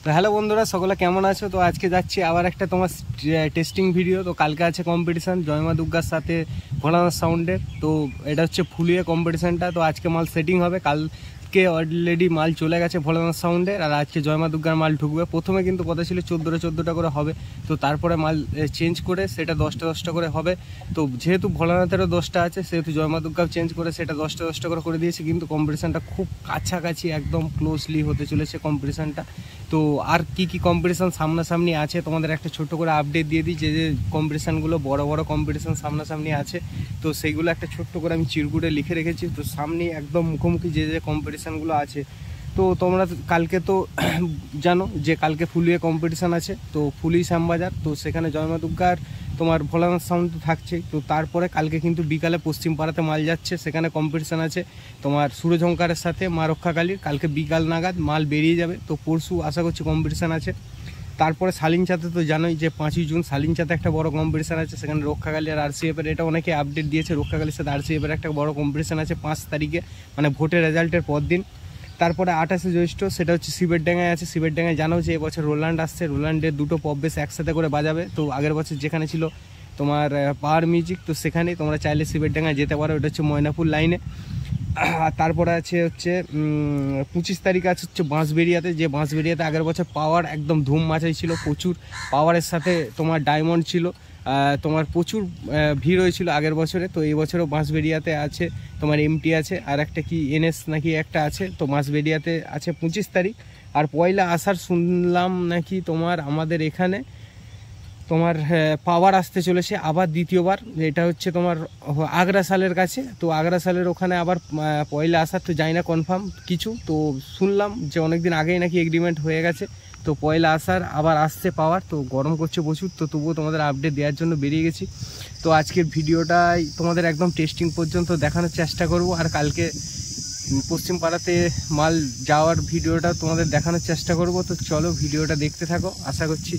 তো হ্যালো বন্ধুরা, সকলে কেমন আছো? তো আজকে যাচ্ছি আবার একটা তোমার টেস্টিং ভিডিও। তো কালকে আছে কম্পিটিশান জয়মা দুর্গার সাথে ভোলানাথ সাউন্ডের। তো এটা হচ্ছে ফুলিয়ে কম্পিটিশানটা। তো আজকে মাল সেটিং হবে, কালকে অলরেডি মাল চলে গেছে ভোলানাথ সাউন্ডের, আর আজকে জয়মা দুর্গার মাল ঢুকবে। প্রথমে কিন্তু কথা ছিল 14টা করে হবে, তো তারপরে মাল চেঞ্জ করে সেটা 10টা করে হবে। তো যেহেতু ভোলানাথেরও 10টা আছে, সেহেতু জয়মা দুর্গাও চেঞ্জ করে সেটা 10টা করে দিয়েছে। কিন্তু কম্পিটিশানটা খুব কাছাকাছি, একদম ক্লোজলি হতে চলেছে কম্পিটিশানটা। তো আর কি কম্পিটিশান সামনাসামনি আছে তোমাদের একটা ছোট্ট করে আপডেট দিয়ে দিই। যে কম্পিটিশানগুলো বড় কম্পিটিশান সামনাসামনি আছে, তো সেইগুলো একটা ছোট্ট করে আমি চিরকুটে লিখে রেখেছি। তো সামনে একদম মুখোমুখি যে কম্পিটিশানগুলো আছে, তো তোমরা কালকে তো জানো যে কালকে ফুলিয়ে কম্পিটিশান আছে, তো ফুলি শ্যামবাজার। তো সেখানে জয়মা দুর্গার তোমার ভোলানাথ সাউন্ড তো থাকছেই। তো তারপরে কালকে কিন্তু বিকালে পশ্চিম পাড়াতে মাল যাচ্ছে, সেখানে কম্পিটিশান আছে তোমার সূর্যঝঙ্কারের সাথে মা রক্ষাকালীর। কালকে বিকাল নাগাদ মাল বেরিয়ে যাবে। তো পরশু আশা করছি কম্পিটিশান আছে। তারপরে শালিনচাতে তো জানোই যে 5ই জুন শালিনচাতে একটা বড় কম্পিটিশান আছে, সেখানে রক্ষাকালী আর আরসিএফের, এটা অনেকে আপডেট দিয়েছে, রক্ষাকালীর সাথে আরসিএফের একটা বড় কম্পিটিশান আছে 5 তারিখে, মানে ভোটের রেজাল্টের পর দিন। তারপরে 28শে জ্যৈষ্ঠ সেটা হচ্ছে শিবেরডাঙ্গায় আছে। শিবেরডাঙ্গায় জানো যে এবছর রোল্যান্ড আসছে, রোল্যান্ডের 2টো পপ বেস একসাথে করে বাজাবে। তো আগের বছর যেখানে ছিল তোমার পাওয়ার মিউজিক, তো সেখানেই তোমরা চাইলে শিবেরডাঙ্গায় যেতে পারো, এটা হচ্ছে ময়নাপুর লাইনে। আর তারপরে আছে হচ্ছে 25 তারিখ আছে হচ্ছে বাঁশবেড়িয়াতে, যে বাঁশবেড়িয়াতে আগের বছর পাওয়ার একদম ধুম মাচাই ছিল, প্রচুর পাওয়ারের সাথে তোমার ডায়মন্ড ছিল, তোমার প্রচুর ভিড় হয়েছিল আগের বছরে। তো এই বছরও বাঁশবেড়িয়াতে আছে তোমার এমটি আছে, আর একটা কি এনএস নাকি একটা আছে। তো বাঁশবেড়িয়াতে আছে 25 তারিখ। আর পয়লা আষাঢ় শুনলাম নাকি তোমার আমাদের এখানে তোমার পাওয়ার আসতে চলেছে আবার দ্বিতীয়বার। এটা হচ্ছে তোমার আগ্রাসালের কাছে। তো আগ্রাসালের ওখানে আবার পয়লা আষাঢ়, তো যাই না কনফার্ম কিছু, তো শুনলাম যে অনেকদিন আগেই নাকি এগ্রিমেন্ট হয়ে গেছে। তো পয়লা আষাঢ় আবার আসছে পাওয়ার। তো গরম করছে প্রচুর, তো তবুও তোমাদের আপডেট দেওয়ার জন্য বেরিয়ে গেছি। তো আজকের ভিডিওটাই তোমাদের একদম টেস্টিং পর্যন্ত দেখানোর চেষ্টা করব, আর কালকে পশ্চিম পাড়াতে মাল যাওয়ার ভিডিওটা তোমাদের দেখানোর চেষ্টা করব। তো চলো ভিডিওটা দেখতে থাকো, আশা করছি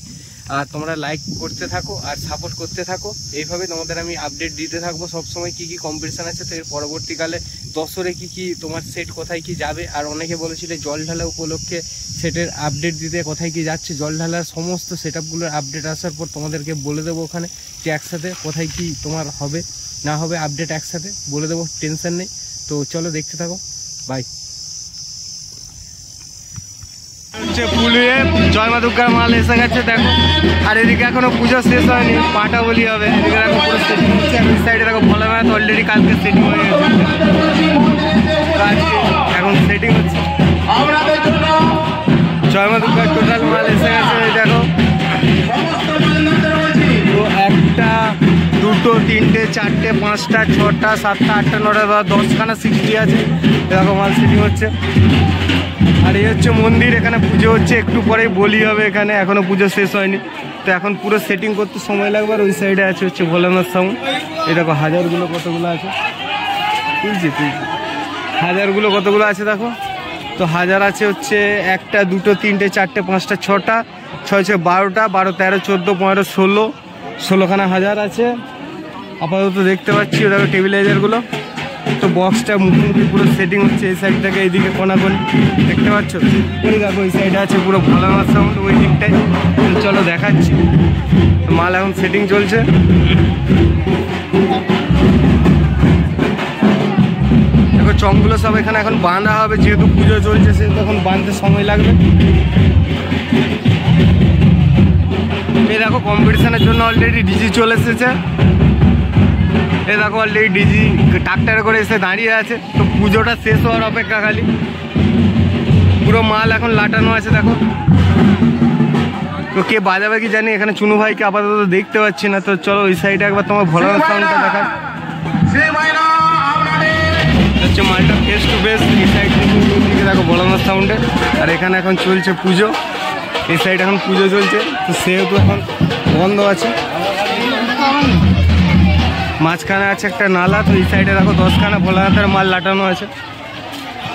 আর তোমরা লাইক করতে থাকো আর সাপোর্ট করতে থাকো। এইভাবে তোমাদের আমি আপডেট দিতে থাকবো সবসময় কি কম্পিটিশান আছে। তো এর পরবর্তীকালে দশরে কি তোমার সেট কোথায় কি যাবে, আর অনেকে বলেছিল জল ঢালা উপলক্ষে সেটের আপডেট দিতে, কোথায় কি যাচ্ছে জল ঢালার সমস্ত সেট আপগুলোর আপডেট আসার পর তোমাদেরকে বলে দেবো ওখানে যে একসাথে কোথায় কি তোমার হবে না হবে, আপডেট একসাথে বলে দেবো, টেনশন নেই। তো চলো দেখতে থাকো, বাই। হচ্ছে ফুলিয়ে জয়মা দুর্গার মাল এসে গেছে দেখো, আর এদিকে এখনো পুজো শেষ হয়নি, পাটা বলি হবে। এদিকে দেখো পুরো সেটিং হচ্ছে, আর ওই সাইডে দেখো ভোলানাথ অলরেডি কালকে সেটিং হয়ে গেছে, এখন সেটিং হচ্ছে। জয়মা দুর্গার টোটাল মাল এসে গেছে দেখো। তো 1টা 2টো 3টে 4টে 5টা 6টা 7টা 8টা 9টা 10খানা 60 আছে দেখো, মাল সেটিং হচ্ছে। আর এই হচ্ছে মন্দির, এখানে পুজো হচ্ছে, একটু পরেই বলি হবে এখানে, এখনো পুজো শেষ হয়নি। তো এখন পুরো সেটিং করতে সময় লাগবে। আর ওই সাইডে আছে হচ্ছে ভোলানাথ সাউন্ড। এই দেখো হাজারগুলো কতগুলো আছে, তুলছি হাজারগুলো কতগুলো আছে দেখো। তো হাজার আছে হচ্ছে 1টা 2টো 3টে 4টে 5টা 6টা 6 6 12টা 12 13 14 15 16 16খানা হাজার আছে আপাতত দেখতে পাচ্ছি। ওটা টেবিলাইজারগুলো। তো বক্সটা মুখোমুখি পুরো সেটিং হচ্ছে, এই সাইড থেকে এইদিকে কোনাকোনি দেখতে পাচ্ছ। ওই দেখো ওই সাইডে আছে পুরো ভোলানাথ সাউন্ড, ওই দিকটায়। চলো দেখাচ্ছি, মাল এখন সেটিং চলছে। দেখো চংগুলো সব এখানে এখন বাঁধা হবে, যেহেতু পুজো চলছে সেহেতু এখন বাঁধতে সময় লাগবে। এই দেখো কম্পিটিশানের জন্য অলরেডি ডিজি চলে এসেছে। এই দেখো অলরেডি ডিজি ট্রাক্টরে করে এসে দাঁড়িয়ে আছে। তো পুজোটা শেষ হওয়ার অপেক্ষা খালি, পুরো মাল এখন লাটানো আছে দেখো। তো কে বাজাবে কি জানি, এখানে চুনু ভাইকে আপাতত দেখতে পাচ্ছি না। তো চলো ওই সাইডে একবার তোমার ভোলানাথ সাউন্ডটা দেখা হচ্ছে, মালটা ফেস টু ফেস। এই সাইড থেকে দেখো ভোলানাথ সাউন্ডে, আর এখানে এখন চলছে পুজো। এই সাইড এখন পুজো চলছে, তো সেহেতু এখন বন্ধ আছে। মাঝখানে আছে একটা নালা, তো এই সাইডে দেখো 10খানা ভোলানাথের মাল লাটানো আছে।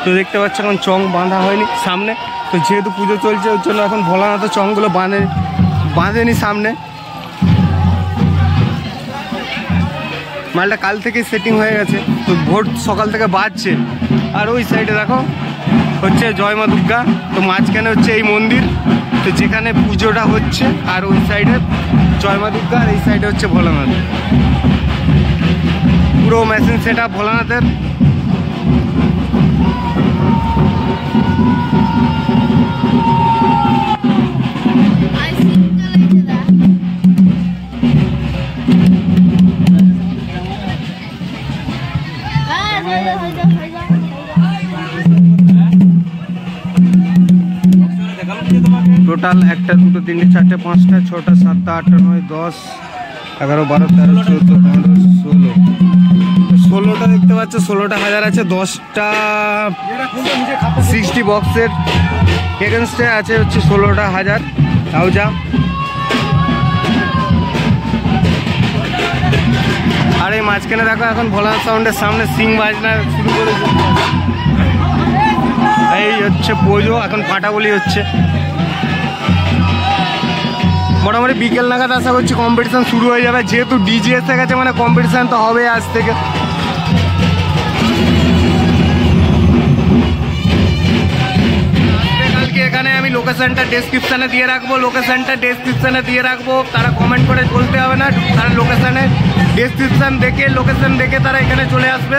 তো দেখতে পাচ্ছ এখন চং বাঁধা হয়নি সামনে, তো যেহেতু পুজো চলছে ওর জন্য এখন ভোলানাথের চংগুলো বাঁধেনি সামনে। মালটা কাল থেকেই সেটিং হয়ে গেছে, তো ভোট সকাল থেকে বাজছে। আর ওই সাইডে দেখো হচ্ছে জয়মা দুর্গা, তো মাঝখানে হচ্ছে এই মন্দির। তো যেখানে পুজোটা হচ্ছে, আর ওই সাইডে জয়মা দুর্গা, আর এই সাইডে হচ্ছে ভোলানাথ। পুরো মেশিন সেট আপ ভোলানাথের। টোটাল 1 2 3 4 5 6 7 8 9 10 11 12 13 14 15 16 16টা দেখতে পাচ্ছ, 16টা হাজার আছে। 10টা 60 বক্সের এগেনস্টে আছে হচ্ছে 16টা হাজার। তাও যা। আর এই মাঝখানে দেখো এখন ভোলানাথ সাউন্ডের সামনে সিং বাজনা শুরু করেছে। এই হচ্ছে পুজো, এখন ফাটাবলি হচ্ছে। মোটামুটি বিকেল নাগাদ আশা করছি কম্পিটিশান শুরু হয়ে যাবে, যেহেতু ডিজে এসে গেছে মানে কম্পিটিশান তো হবে আজ থেকে। কালকে এখানে আমি লোকেশনটা ডেসক্রিপশানে দিয়ে রাখবো, তারা কমেন্ট করে বলতে হবে না, তারা লোকেশন দেখে তারা এখানে চলে আসবে।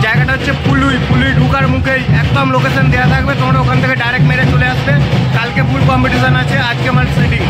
জায়গাটা হচ্ছে ফুলুই ঢুকার মুখে একদম লোকেশন দেওয়া থাকবে, তোমরা ওখান থেকে ডাইরেক্ট মেরে চলে আসবে। কালকে ফুল কম্পিটিশান আছে, আজকে আমার সেটিং।